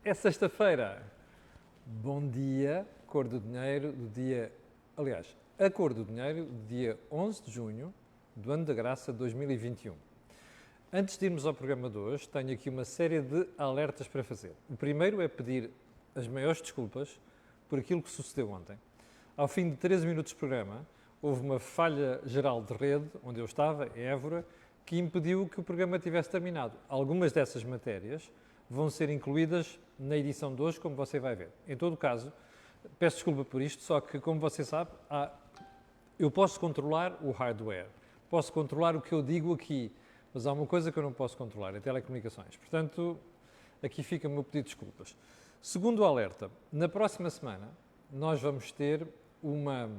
É sexta-feira. Bom dia, cor do dinheiro do dia... Aliás, a cor do dinheiro do dia 11 de junho do ano da graça de 2021. Antes de irmos ao programa de hoje, tenho aqui uma série de alertas para fazer. O primeiro é pedir as maiores desculpas por aquilo que sucedeu ontem. Ao fim de 13 minutos de programa, houve uma falha geral de rede, onde eu estava, em Évora, que impediu que o programa tivesse terminado. Algumas dessas matérias vão ser incluídas na edição de hoje, como você vai ver. Em todo o caso, peço desculpa por isto, só que, como você sabe, eu posso controlar o hardware, posso controlar o que eu digo aqui, mas há uma coisa que eu não posso controlar, é telecomunicações. Portanto, aqui fica o meu pedido de desculpas. Segundo o alerta, na próxima semana nós vamos ter uma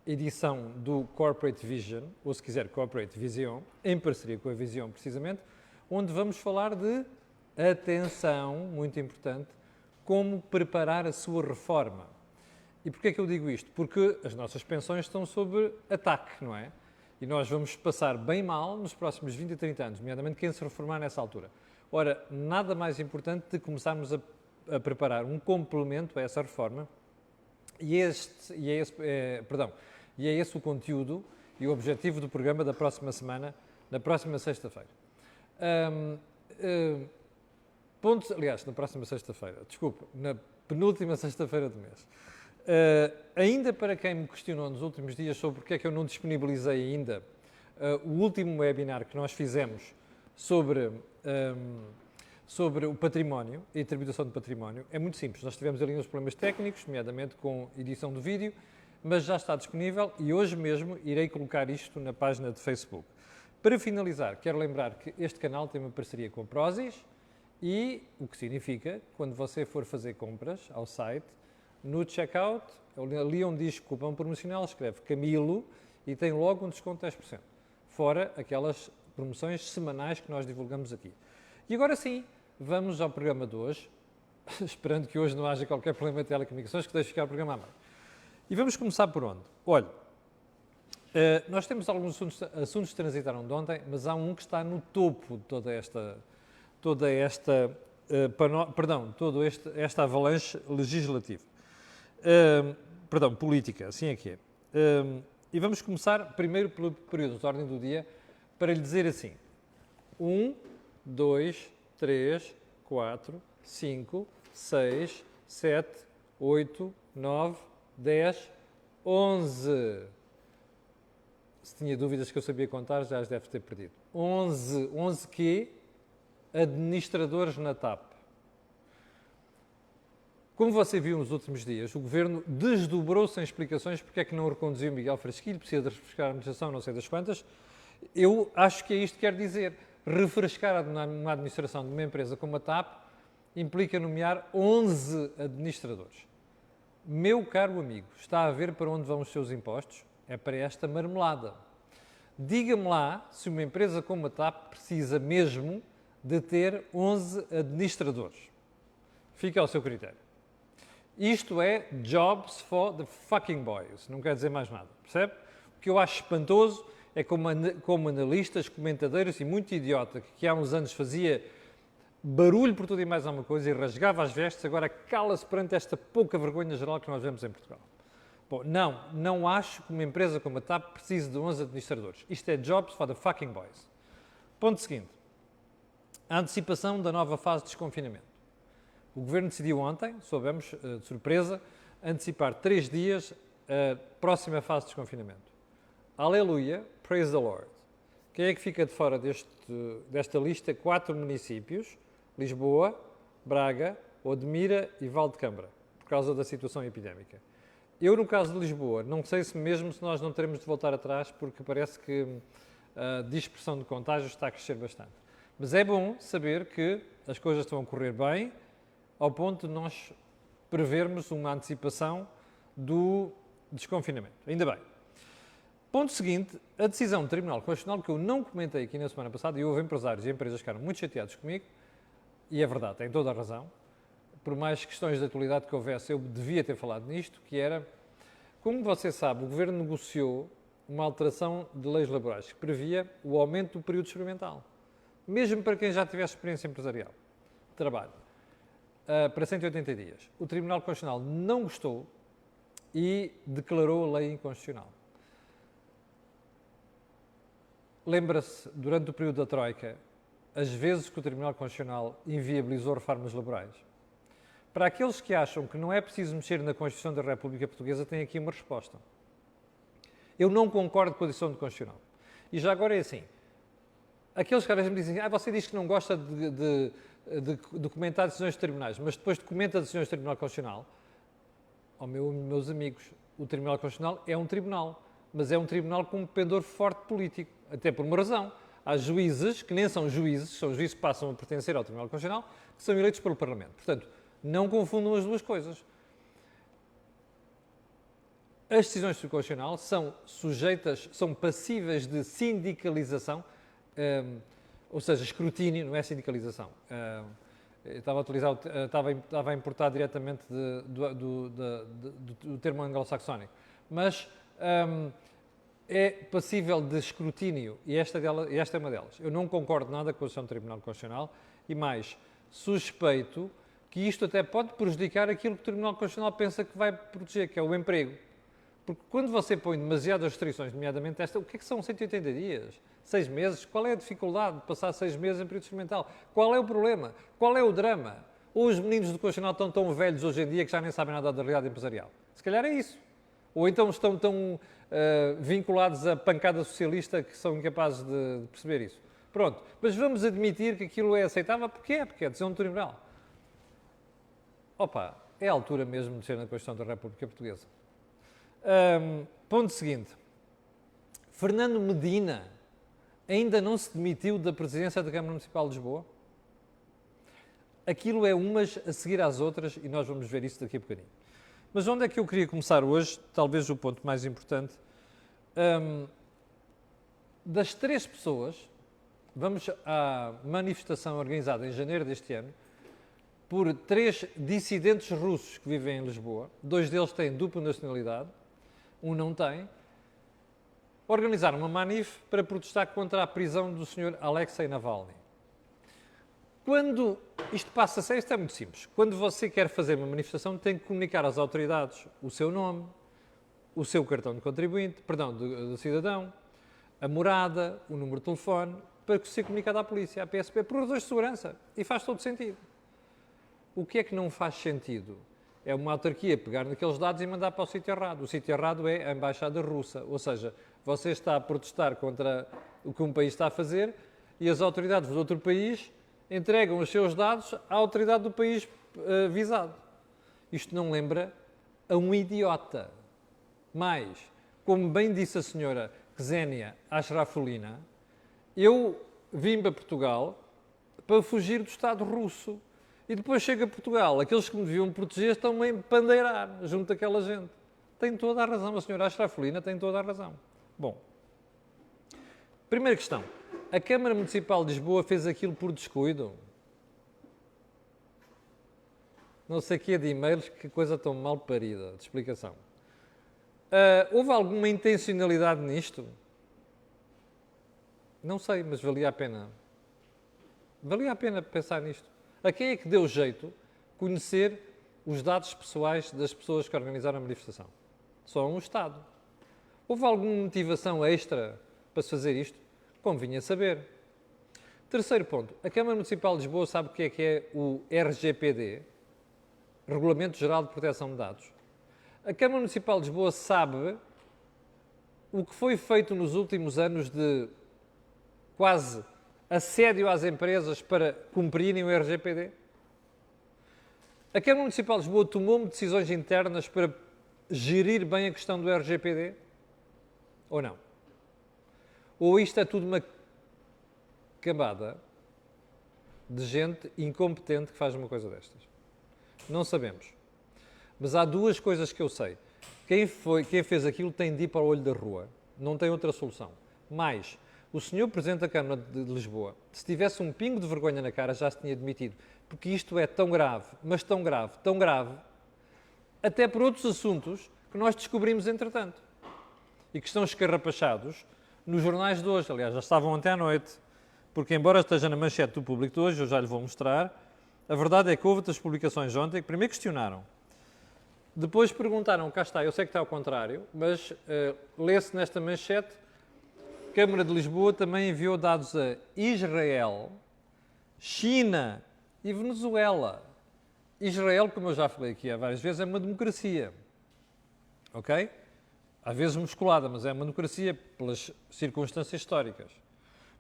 edição do Corporate Vision, ou se quiser Corporate Vision, em parceria com a Vision precisamente, onde vamos falar de, atenção, muito importante, como preparar a sua reforma. E porquê é que eu digo isto? Porque as nossas pensões estão sob ataque, não é? E nós vamos passar bem mal nos próximos 20 a 30 anos, nomeadamente quem se reformar nessa altura. Ora, nada mais importante de começarmos a preparar um complemento a essa reforma e é esse o conteúdo e o objetivo do programa da próxima semana, na próxima sexta-feira. Aliás, na próxima sexta-feira, desculpa, na penúltima sexta-feira do mês. Ainda para quem me questionou nos últimos dias sobre porque é que eu não disponibilizei ainda o último webinar que nós fizemos sobre o património e a tributação do património, é muito simples. Nós tivemos ali uns problemas técnicos, nomeadamente com edição do vídeo, mas já está disponível e hoje mesmo irei colocar isto na página de Facebook. Para finalizar, quero lembrar que este canal tem uma parceria com a Prozis e o que significa, quando você for fazer compras ao site, no checkout, ali onde diz cupom promocional, escreve Camilo e tem logo um desconto de 10%, fora aquelas promoções semanais que nós divulgamos aqui. E agora sim, vamos ao programa de hoje, esperando que hoje não haja qualquer problema de telecomunicações, que deixe ficar o programa a meio. E vamos começar por onde? Olha, nós temos alguns assuntos que transitaram de ontem, mas há um que está no topo de toda esta avalanche legislativa. Política, assim é que é. E vamos começar primeiro pelo período de ordem do dia, para lhe dizer assim: 1, 2, 3, 4, 5, 6, 7, 8, 9, 10, 11. Se tinha dúvidas que eu sabia contar, já as deve ter perdido. 11. 11 quê? Administradores na TAP. Como você viu nos últimos dias, o Governo desdobrou-se em explicações porque é que não reconduziu Miguel Frasquilho, precisa de refrescar a administração, não sei das quantas. Eu acho que é isto que quer dizer. Refrescar uma administração de uma empresa como a TAP implica nomear 11 administradores. Meu caro amigo, está a ver para onde vão os seus impostos? É para esta marmelada. Diga-me lá se uma empresa como a TAP precisa mesmo de ter 11 administradores. Fica ao seu critério. Isto é jobs for the fucking boys, não quer dizer mais nada, percebe? O que eu acho espantoso é como analistas, comentadores e muito idiota que há uns anos fazia barulho por tudo e mais alguma coisa e rasgava as vestes, agora cala-se perante esta pouca vergonha geral que nós vemos em Portugal. Bom, não acho que uma empresa como a TAP precise de 11 administradores. Isto é jobs for the fucking boys. Ponto seguinte. A antecipação da nova fase de desconfinamento. O Governo decidiu ontem, soubemos, de surpresa, antecipar 3 dias a próxima fase de desconfinamento. Aleluia, praise the Lord. Quem é que fica de fora desta lista? 4 municípios, Lisboa, Braga, Odmira e Valdecâmara, por causa da situação epidémica. Eu, no caso de Lisboa, não sei se nós não teremos de voltar atrás, porque parece que a dispersão de contágios está a crescer bastante. Mas é bom saber que as coisas estão a correr bem, ao ponto de nós prevermos uma antecipação do desconfinamento. Ainda bem. Ponto seguinte, a decisão do Tribunal Constitucional, que eu não comentei aqui na semana passada, e houve empresários e empresas que ficaram muito chateados comigo, e é verdade, tem toda a razão, por mais questões de atualidade que houvesse, eu devia ter falado nisto, que era, como você sabe, o Governo negociou uma alteração de leis laborais que previa o aumento do período experimental, mesmo para quem já tivesse experiência empresarial de trabalho. para 180 dias. O Tribunal Constitucional não gostou e declarou a lei inconstitucional. Lembra-se, durante o período da Troika, as vezes que o Tribunal Constitucional inviabilizou reformas laborais? Para aqueles que acham que não é preciso mexer na Constituição da República Portuguesa, tem aqui uma resposta. Eu não concordo com a decisão do Constitucional. E já agora é assim, aqueles caras me dizem, você diz que não gosta de documentar decisões de tribunais, mas depois documenta decisões do Tribunal Constitucional. Meus amigos, o Tribunal Constitucional é um tribunal, mas é um tribunal com um pendor forte político, até por uma razão. Há juízes que nem são juízes que passam a pertencer ao Tribunal Constitucional, que são eleitos pelo Parlamento. Portanto, não confundam as duas coisas. As decisões do Constitucional são passíveis de sindicalização, ou seja, escrutínio, não é sindicalização. Estava a importar diretamente do termo anglo-saxónico, mas é passível de escrutínio e esta é uma delas. Eu não concordo nada com a decisão do Tribunal Constitucional e mais, suspeito que isto até pode prejudicar aquilo que o Tribunal Constitucional pensa que vai proteger, que é o emprego. Porque quando você põe demasiadas restrições, nomeadamente esta, o que é que são 180 dias? 6 meses? Qual é a dificuldade de passar 6 meses em período experimental? Qual é o problema? Qual é o drama? Ou os meninos do Constitucional estão tão velhos hoje em dia que já nem sabem nada da realidade empresarial? Se calhar é isso. Ou então estão tão vinculados à pancada socialista que são incapazes de perceber isso. Pronto, mas vamos admitir que aquilo é aceitável porque é decisão do Tribunal. É a altura mesmo de ser na Constituição da República Portuguesa. Ponto seguinte. Fernando Medina ainda não se demitiu da presidência da Câmara Municipal de Lisboa? Aquilo é umas a seguir às outras e nós vamos ver isso daqui a bocadinho. Mas onde é que eu queria começar hoje? Talvez o ponto mais importante. Das 3 pessoas, vamos à manifestação organizada em janeiro deste ano por 3 dissidentes russos que vivem em Lisboa. 2 deles têm dupla nacionalidade, um não tem. Organizaram uma manif para protestar contra a prisão do Sr. Alexei Navalny. Quando isto passa a ser, isto é muito simples. Quando você quer fazer uma manifestação, tem que comunicar às autoridades o seu nome, o seu cartão de contribuinte, do cidadão, a morada, o número de telefone, para que seja comunicado à polícia, à PSP, por razões de segurança. E faz todo sentido. O que é que não faz sentido? É uma autarquia pegar naqueles dados e mandar para o sítio errado. O sítio errado é a Embaixada Russa. Ou seja, você está a protestar contra o que um país está a fazer e as autoridades do outro país entregam os seus dados à autoridade do país visado. Isto não lembra a um idiota. Mas, como bem disse a senhora Ksenia Ashrafolina, eu vim para Portugal para fugir do Estado russo. E depois chego a Portugal, aqueles que me deviam proteger estão-me a empandeirar junto daquela gente. Tem toda a razão, a senhora Ashrafolina tem toda a razão. Bom, primeira questão. A Câmara Municipal de Lisboa fez aquilo por descuido? Não sei o que é de e-mails, que coisa tão mal parida de explicação. Houve alguma intencionalidade nisto? Não sei, mas valia a pena. Valia a pena pensar nisto. A quem é que deu jeito conhecer os dados pessoais das pessoas que organizaram a manifestação? Só um Estado. Houve alguma motivação extra para se fazer isto? Convinha saber. Terceiro ponto. A Câmara Municipal de Lisboa sabe o que é o RGPD? Regulamento Geral de Proteção de Dados. A Câmara Municipal de Lisboa sabe o que foi feito nos últimos anos de quase assédio às empresas para cumprirem o RGPD? A Câmara Municipal de Lisboa tomou decisões internas para gerir bem a questão do RGPD? Ou não? Ou isto é tudo uma cambada de gente incompetente que faz uma coisa destas? Não sabemos. Mas há 2 coisas que eu sei. Quem fez aquilo tem de ir para o olho da rua. Não tem outra solução. Mais, o senhor Presidente da Câmara de Lisboa, se tivesse um pingo de vergonha na cara, já se tinha demitido. Porque isto é tão grave, mas tão grave, até por outros assuntos que nós descobrimos entretanto. E que estão escarrapachados nos jornais de hoje. Aliás, já estavam ontem à noite. Porque, embora esteja na manchete do Público de hoje, eu já lhe vou mostrar, A verdade é que houve outras publicações ontem que primeiro questionaram, depois perguntaram, cá está, eu sei que está ao contrário, mas lê-se nesta manchete, Câmara de Lisboa também enviou dados a Israel, China e Venezuela. Israel, como eu já falei aqui há várias vezes, é uma democracia, ok? Às vezes musculada, mas é uma democracia pelas circunstâncias históricas.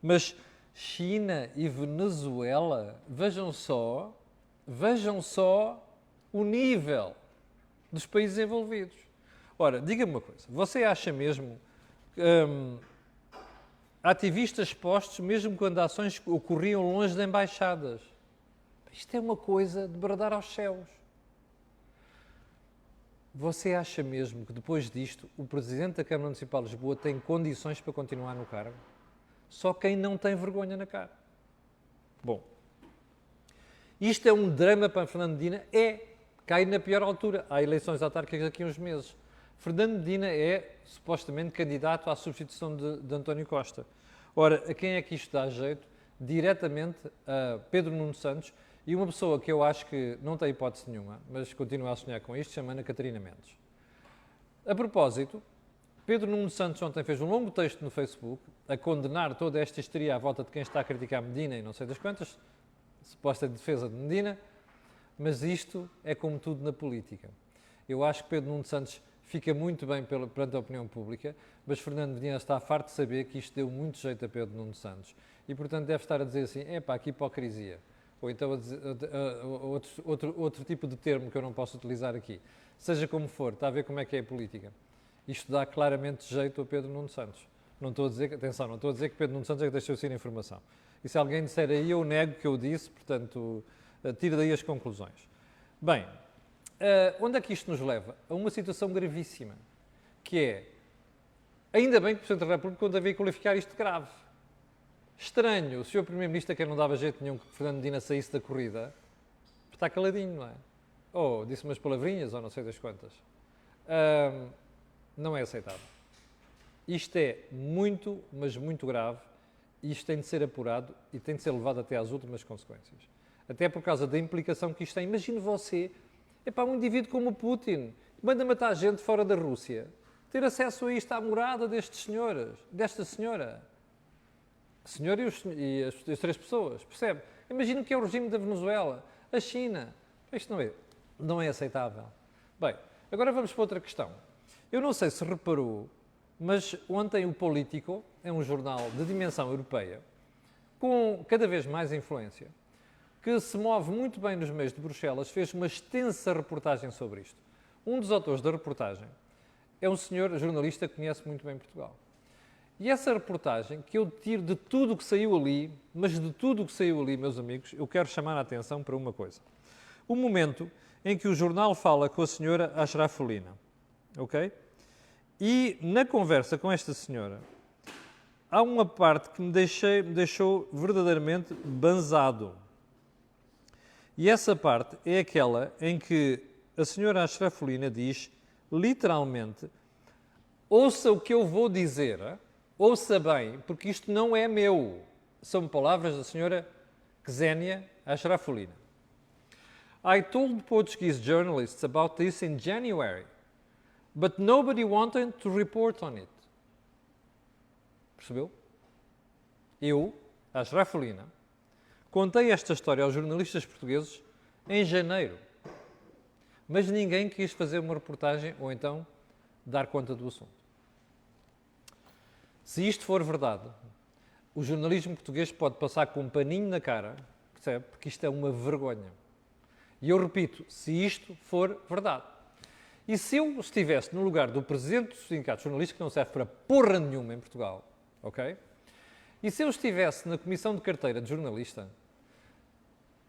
Mas China e Venezuela, vejam só o nível dos países envolvidos. Ora, diga-me uma coisa, você acha mesmo que ativistas postos, mesmo quando ações ocorriam longe de embaixadas? Isto é uma coisa de bradar aos céus. Você acha mesmo que depois disto o Presidente da Câmara Municipal de Lisboa tem condições para continuar no cargo? Só quem não tem vergonha na cara. Bom, isto é um drama para Fernando Medina? Cai na pior altura. Há eleições autárquicas daqui a uns meses. Fernando Medina é supostamente candidato à substituição de António Costa. Ora, a quem é que isto dá jeito? Diretamente a Pedro Nuno Santos e uma pessoa que eu acho que não tem hipótese nenhuma, mas continua a sonhar com isto, chama-na Catarina Mendes. A propósito, Pedro Nuno Santos ontem fez um longo texto no Facebook a condenar toda esta histeria à volta de quem está a criticar Medina e não sei das quantas, suposta defesa de Medina, mas isto é como tudo na política. Eu acho que Pedro Nuno Santos fica muito bem perante a opinião pública, mas Fernando Medina está farto de saber que isto deu muito jeito a Pedro Nuno Santos e, portanto, deve estar a dizer assim, que hipocrisia. Ou então outro tipo de termo que eu não posso utilizar aqui. Seja como for, está a ver como é que é a política. Isto dá claramente jeito a Pedro Nuno Santos. Não estou a dizer, atenção, não estou a dizer que Pedro Nuno Santos é que deixou de ir a informação. E se alguém disser aí, eu nego que eu disse, portanto, tire daí as conclusões. Bem, onde é que isto nos leva? A uma situação gravíssima, que é, ainda bem que o Presidente da República deve qualificar isto de grave. Estranho, o Sr. Primeiro-Ministro que não dava jeito nenhum que Fernando Medina saísse da corrida, está caladinho, não é? Ou disse umas palavrinhas, ou não sei das quantas. Não é aceitável. Isto é muito, mas muito grave, e isto tem de ser apurado e tem de ser levado até às últimas consequências. Até por causa da implicação que isto tem. Imagine você, um indivíduo como o Putin, que manda matar gente fora da Rússia, ter acesso a isto, à morada desta senhora. A senhora e as três pessoas, percebe? Imagina que é o regime da Venezuela, a China. Isto não é aceitável. Bem, agora vamos para outra questão. Eu não sei se reparou, mas ontem o Político, é um jornal de dimensão europeia, com cada vez mais influência, que se move muito bem nos meios de Bruxelas, fez uma extensa reportagem sobre isto. Um dos autores da reportagem é um senhor jornalista que conhece muito bem Portugal. E essa reportagem, que eu tiro de tudo o que saiu ali, mas de tudo o que saiu ali, meus amigos, eu quero chamar a atenção para uma coisa. O momento em que o jornal fala com a senhora Ashrafolina, ok? E na conversa com esta senhora, há uma parte que me deixou verdadeiramente banzado. E essa parte é aquela em que a senhora Ashrafolina diz, literalmente, ouça o que eu vou dizer, ouça bem, porque isto não é meu. São palavras da senhora Ksenia Ashrafolina. I told Portuguese journalists about this in January, but nobody wanted to report on it. Percebeu? Eu, Ashrafolina, contei esta história aos jornalistas portugueses em janeiro, mas ninguém quis fazer uma reportagem ou então dar conta do assunto. Se isto for verdade, o jornalismo português pode passar com um paninho na cara, percebe? Porque isto é uma vergonha. E eu repito, se isto for verdade. E se eu estivesse no lugar do presidente do Sindicato de Jornalistas, que não serve para porra nenhuma em Portugal, ok? E se eu estivesse na comissão de carteira de jornalista,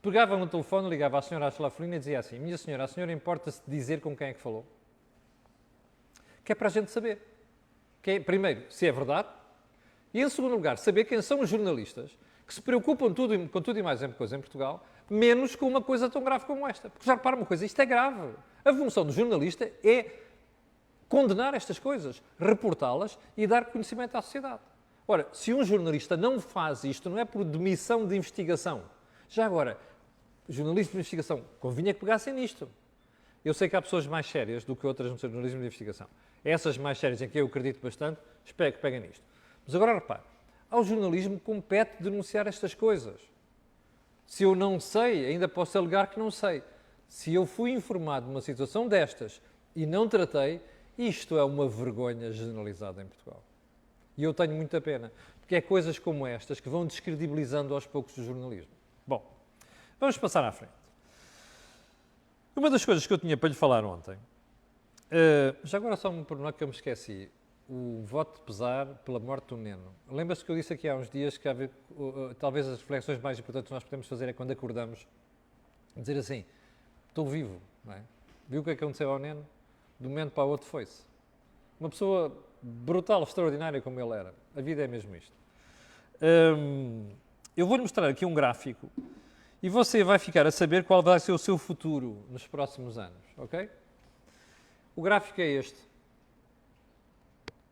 pegava no telefone, ligava à senhora Ashrafolina e dizia assim, minha senhora, a senhora importa-se de dizer com quem é que falou? Que é para a gente saber. Que é, primeiro, se é verdade, e em segundo lugar, saber quem são os jornalistas que se preocupam com tudo e mais coisa em Portugal, menos com uma coisa tão grave como esta. Porque já repara uma coisa, isto é grave. A função do jornalista é condenar estas coisas, reportá-las e dar conhecimento à sociedade. Ora, se um jornalista não faz isto, não é por demissão de investigação. Já agora, jornalismo de investigação, convinha que pegassem nisto. Eu sei que há pessoas mais sérias do que outras no jornalismo de investigação. Essas mais sérias, em que eu acredito bastante, espero que peguem nisto. Mas agora repare, ao jornalismo compete denunciar estas coisas. Se eu não sei, ainda posso alegar que não sei. Se eu fui informado de uma situação destas e não tratei, isto é uma vergonha generalizada em Portugal. E eu tenho muita pena, porque é coisas como estas que vão descredibilizando aos poucos o jornalismo. Bom, vamos passar à frente. Uma das coisas que eu tinha para lhe falar ontem, já agora só um pormenor que eu me esqueci, o voto de pesar pela morte do Neno. Lembra-se que eu disse aqui há uns dias que talvez as reflexões mais importantes que nós podemos fazer é quando acordamos, dizer assim, estou vivo, não é? Viu o que aconteceu ao Neno? De um momento para o outro foi-se. Uma pessoa brutal, extraordinária como ele era. A vida é mesmo isto. Eu vou-lhe mostrar aqui um gráfico e você vai ficar a saber qual vai ser o seu futuro nos próximos anos, ok? O gráfico é este.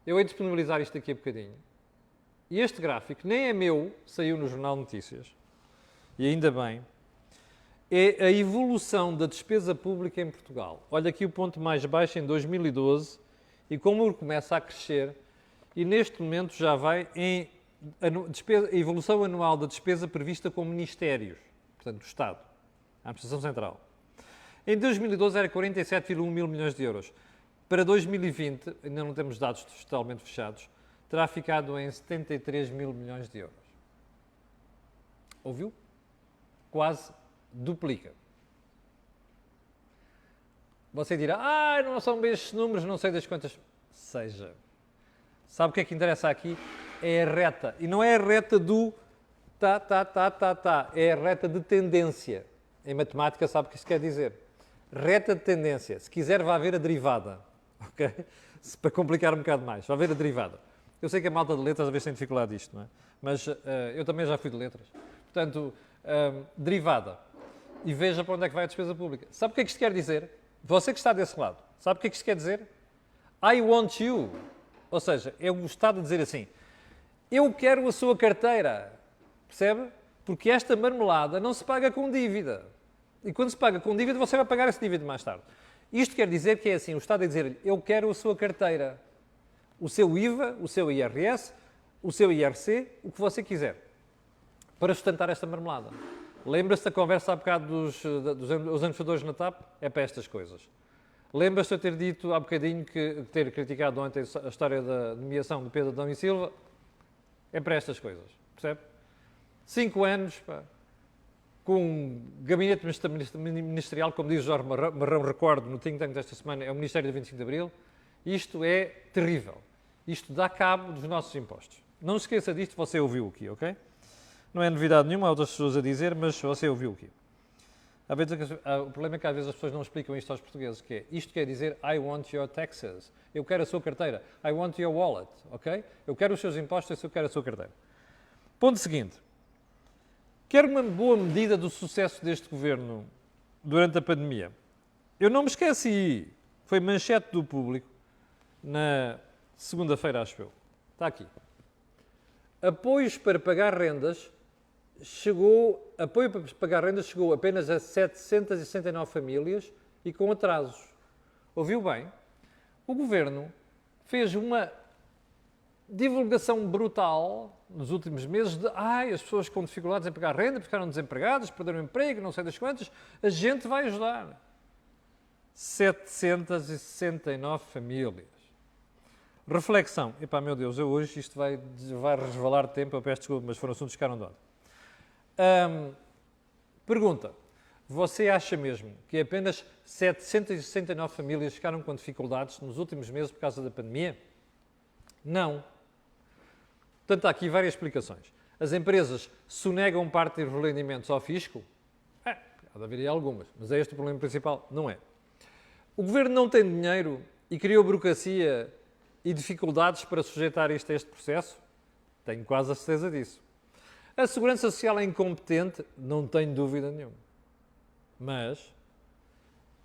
Eu hei de disponibilizar isto daqui a bocadinho. E este gráfico nem é meu, saiu no Jornal de Notícias, e ainda bem, é a evolução da despesa pública em Portugal. Olha aqui o ponto mais baixo em 2012 e como ele começa a crescer e neste momento já vai em a evolução anual da despesa prevista com ministérios, portanto, do Estado, a Administração Central. Em 2012 era 47,1 mil milhões de euros. Para 2020, ainda não temos dados totalmente fechados, terá ficado em 73 mil milhões de euros. Ouviu? Quase duplica. Você dirá, não são bem estes números, não sei das quantas. Seja. Sabe o que é que interessa aqui? É a reta. E não é a reta do é a reta de tendência. Em matemática sabe o que isso quer dizer. Reta de tendência. Se quiser, vai haver a derivada. Ok? Para complicar um bocado mais. Vai haver a derivada. Eu sei que a malta de letras às vezes tem dificuldade disto, não é? Mas eu também já fui de letras. Portanto, derivada. E veja para onde é que vai a despesa pública. Sabe o que é que isto quer dizer? Você que está desse lado, sabe o que é que isto quer dizer? I want you. Ou seja, é o Estado a dizer assim, eu quero a sua carteira. Percebe? Porque esta marmelada não se paga com dívida. E quando se paga com dívida, você vai pagar essa dívida mais tarde. Isto quer dizer que é assim, o Estado a dizer-lhe, eu quero a sua carteira. O seu IVA, o seu IRS, o seu IRC, o que você quiser. Para sustentar esta marmelada. Lembra-se da conversa há bocado dos administradores na TAP? É para estas coisas. Lembra-se de eu ter dito há bocadinho ter criticado ontem a história da nomeação de Pedro Adão e Silva? É para estas coisas, percebe? 5 anos, pá, com um gabinete ministerial, como diz o Jorge Marrão, recordo, no think tank desta semana, é o Ministério do 25 de Abril. Isto é terrível. Isto dá cabo dos nossos impostos. Não se esqueça disto, você ouviu aqui, ok? Não é novidade nenhuma, há outras pessoas a dizer, mas você ouviu aqui. O problema é que às vezes as pessoas não explicam isto aos portugueses, que é, isto quer dizer I want your taxes. Eu quero a sua carteira. I want your wallet, ok? Eu quero os seus impostos, eu quero a sua carteira. Ponto seguinte. Quero uma boa medida do sucesso deste governo durante a pandemia. Eu não me esqueci. Foi manchete do Público na segunda-feira, acho eu. Está aqui. Apoios para pagar rendas apoio para pagar rendas chegou apenas a 769 famílias e com atrasos. Ouviu bem? O Governo fez uma divulgação brutal nos últimos meses de as pessoas com dificuldades em pagar renda, ficaram desempregadas, perderam o emprego, não sei das quantas, a gente vai ajudar. 769 famílias. Reflexão. Epá, meu Deus, hoje isto vai resvalar de tempo, eu peço desculpa, mas foram assuntos que ficaram de ontem. Pergunta. Você acha mesmo que apenas 769 famílias ficaram com dificuldades nos últimos meses por causa da pandemia? Não. Portanto, há aqui várias explicações. As empresas sonegam parte dos rendimentos ao fisco? Há de haver aí algumas, mas é este o problema principal? Não é. O Governo não tem dinheiro e criou burocracia e dificuldades para sujeitar isto a este processo? Tenho quase a certeza disso. A Segurança Social é incompetente? Não tenho dúvida nenhuma. Mas,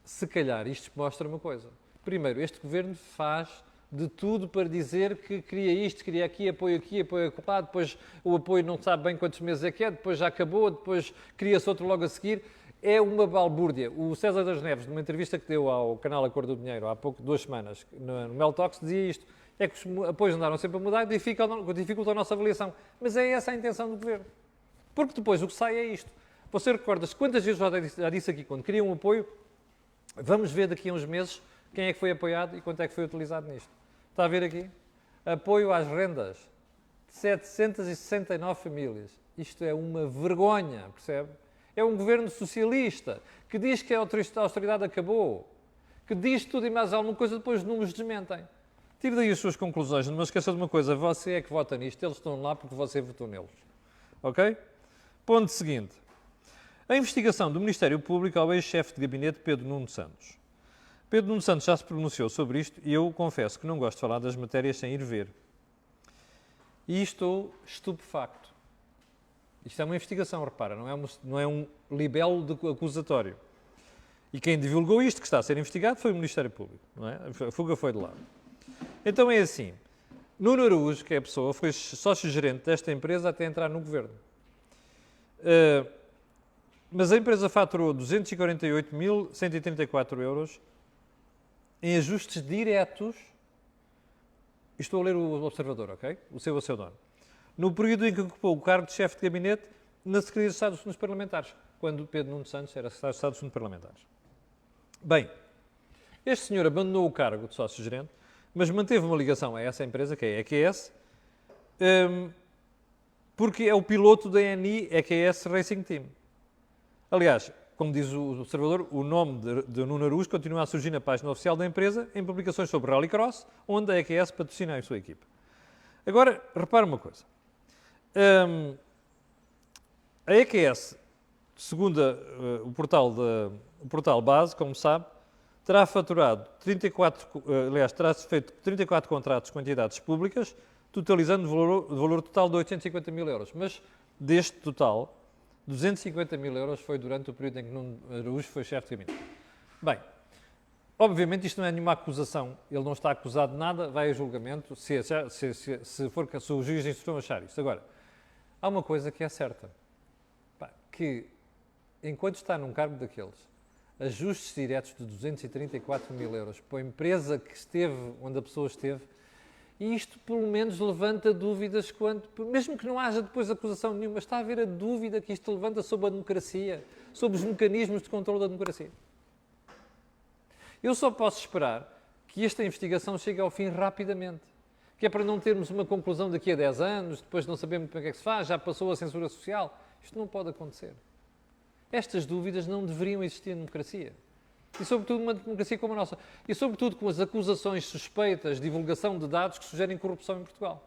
se calhar, isto mostra uma coisa. Primeiro, este Governo faz de tudo para dizer que queria isto, queria apoio aqui, apoio lá, depois o apoio não sabe bem quantos meses é que é, depois já acabou, depois cria-se outro logo a seguir. é uma balbúrdia. O César das Neves, numa entrevista que deu ao canal A Cor do Dinheiro, há pouco, 2 semanas, no Mel Talks, dizia isto. É que os apoios andaram sempre a mudar e dificulta a nossa avaliação. Mas é essa a intenção do Governo. Porque depois o que sai é isto. Você recorda-se quantas vezes já disse aqui, quando queria um apoio, vamos ver daqui a uns meses quem é que foi apoiado e quanto é que foi utilizado nisto. Está a ver aqui? Apoio às rendas de 769 famílias. Isto é uma vergonha, percebe? É um governo socialista que diz que a austeridade acabou, que diz tudo e mais alguma coisa, depois os números desmentem. Tire daí as suas conclusões, não me esqueça de uma coisa, você é que vota nisto, eles estão lá porque você votou neles. Ok? Ponto seguinte. A investigação do Ministério Público ao ex-chefe de gabinete Pedro Nuno Santos. Pedro Nuno Santos já se pronunciou sobre isto e eu confesso que não gosto de falar das matérias sem ir ver. E estou estupefacto. Isto é uma investigação, repara, não é um libelo acusatório. E quem divulgou isto, que está a ser investigado, foi o Ministério Público. Não é? A fuga foi de lá. Então é assim, Nuno Araújo, que é a pessoa, foi sócio-gerente desta empresa até entrar no governo. Mas a empresa faturou 248.134 euros em ajustes diretos. Estou a ler o Observador, ok? O seu dono. No período em que ocupou o cargo de chefe de gabinete na Secretaria de Estado dos Assuntos Parlamentares, quando Pedro Nuno Santos era secretário de Estado dos Assuntos Parlamentares. Bem, este senhor abandonou o cargo de sócio-gerente, mas manteve uma ligação a essa empresa, que é a EQS, porque é o piloto da ENI EQS Racing Team. Aliás, como diz o Observador, o nome de Nuno Araújo continua a surgir na página oficial da empresa em publicações sobre Rallycross, onde a EQS patrocina a sua equipa. Agora, repare uma coisa. A EQS, segundo o portal base, como sabe, terá faturado terá feito 34 contratos com entidades públicas, totalizando o valor total de 850 mil euros. Mas deste total, 250 mil euros foi durante o período em que Nuno Araújo foi chefe de gabinete. Bem, obviamente isto não é nenhuma acusação, ele não está acusado de nada, vai a julgamento, se o juiz de instrução achar isso. Agora, há uma coisa que é certa, que enquanto está num cargo daqueles, ajustes diretos de 234 mil euros para a empresa que esteve, onde a pessoa esteve, e isto pelo menos levanta dúvidas quanto, mesmo que não haja depois acusação nenhuma, está a haver a dúvida que isto levanta sobre a democracia, sobre os mecanismos de controle da democracia. Eu só posso esperar que esta investigação chegue ao fim rapidamente, que é para não termos uma conclusão daqui a 10 anos, depois não sabemos bem o que é que se faz, já passou a censura social. Isto não pode acontecer. Estas dúvidas não deveriam existir na democracia. E sobretudo uma democracia como a nossa. E sobretudo com as acusações suspeitas de divulgação de dados que sugerem corrupção em Portugal.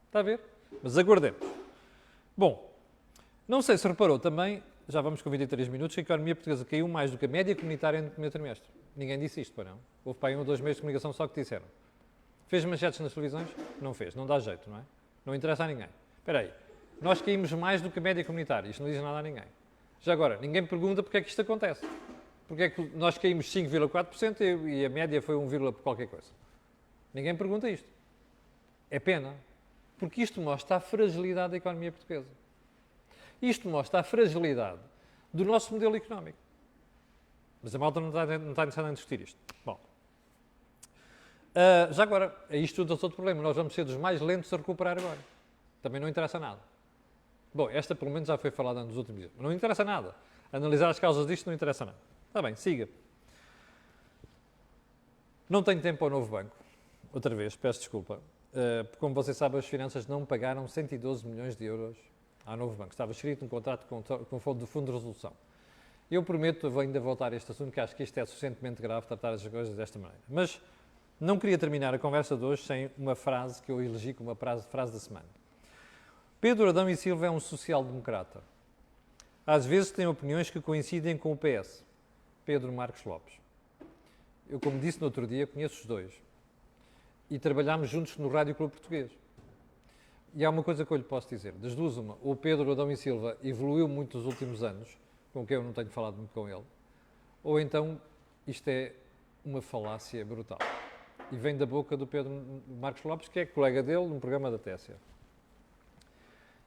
Está a ver? Mas aguardemos. Bom, não sei se reparou também, já vamos com 23 minutos, que a economia portuguesa caiu mais do que a média comunitária no primeiro trimestre. Ninguém disse isto, para não. Houve para aí 1 ou 2 meios de comunicação só que disseram. Fez manchetes nas televisões? Não fez. Não dá jeito, não é? Não interessa a ninguém. Espera aí. Nós caímos mais do que a média comunitária. Isto não diz nada a ninguém. Já agora, ninguém pergunta porque é que isto acontece. Porque é que nós caímos 5,4% e a média foi 1, qualquer coisa. Ninguém pergunta isto. É pena. Porque isto mostra a fragilidade da economia portuguesa. Isto mostra a fragilidade do nosso modelo económico. Mas a malta não está interessada em discutir isto. Bom. Já agora, isto tudo é outro problema. Nós vamos ser dos mais lentos a recuperar agora. Também não interessa nada. Bom, esta pelo menos já foi falada nos últimos dias. Mas não interessa nada. Analisar as causas disto não interessa nada. Está bem, siga. Não tenho tempo ao novo banco. Outra vez, peço desculpa. Como você sabe, as finanças não pagaram 112 milhões de euros ao novo banco. Estava escrito um contrato com o Fundo de Resolução. Eu prometo ainda voltar a este assunto, que acho que isto é suficientemente grave tratar as coisas desta maneira. Mas não queria terminar a conversa de hoje sem uma frase que eu elegi como a frase da semana. Pedro Adão e Silva é um social-democrata. Às vezes tem opiniões que coincidem com o PS. Pedro Marcos Lopes. Eu, como disse no outro dia, conheço os dois. E trabalhámos juntos no Rádio Clube Português. E há uma coisa que eu lhe posso dizer. Das duas, uma. O Pedro Adão e Silva evoluiu muito nos últimos anos, com quem eu não tenho falado muito com ele. Ou então, isto é uma falácia brutal. E vem da boca do Pedro Marcos Lopes, que é colega dele num programa da TSF.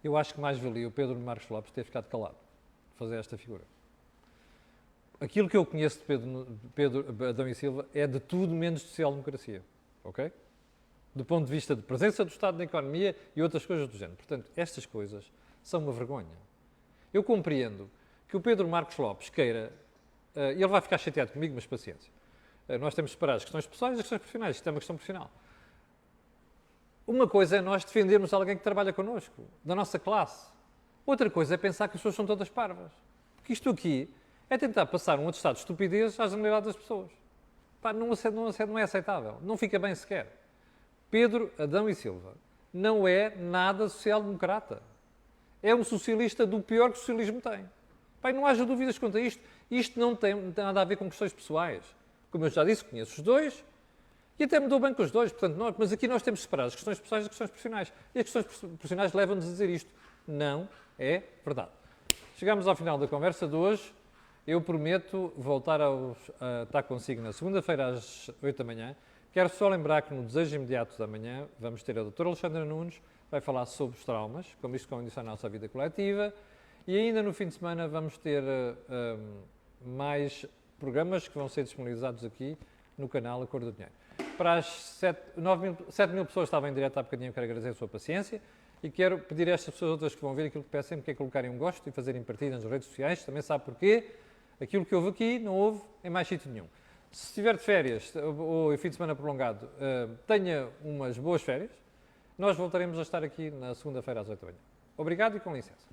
Eu acho que mais valia o Pedro Marcos Lopes ter ficado calado, fazer esta figura. aquilo que eu conheço de Pedro Adão e Silva é de tudo menos social-democracia, ok? Do ponto de vista de presença do Estado na economia e outras coisas do género. Portanto, estas coisas são uma vergonha. Eu compreendo que o Pedro Marcos Lopes queira, ele vai ficar chateado comigo, mas paciência. Nós temos de separar as questões pessoais e as questões profissionais. Isto é uma questão profissional. Uma coisa é nós defendermos alguém que trabalha connosco, da nossa classe. Outra coisa é pensar que as pessoas são todas parvas. Porque isto aqui é tentar passar um atestado de estupidez à generalidade das pessoas. Pá, não é aceitável. Não fica bem sequer. Pedro Adão e Silva não é nada social-democrata. É um socialista do pior que o socialismo tem. Pai, não haja dúvidas quanto a isto. Isto não tem nada a ver com questões pessoais. Como eu já disse, conheço os dois e até me dou bem com os dois. Portanto, mas aqui nós temos de separar as questões pessoais das questões profissionais. E as questões profissionais levam-nos a dizer isto. Não é verdade. Chegamos ao final da conversa de hoje. Eu prometo voltar a estar consigo na segunda-feira às 8 da manhã. Quero só lembrar que no Desejo Imediato da manhã vamos ter a doutora Alexandra Nunes, vai falar sobre os traumas, como isto condiciona a nossa vida coletiva, e ainda no fim de semana vamos ter mais programas que vão ser disponibilizados aqui no canal A Cor do Dinheiro. Para as 7 mil pessoas que estavam em direto há bocadinho, eu quero agradecer a sua paciência e quero pedir a estas pessoas outras que vão ver aquilo que peço sempre, que é colocarem um gosto e fazerem partilha nas redes sociais, também sabe porquê. Aquilo que houve aqui não houve em mais sítio nenhum. Se estiver de férias ou em fim de semana prolongado, tenha umas boas férias. Nós voltaremos a estar aqui na segunda-feira às 8 da manhã. Obrigado e com licença.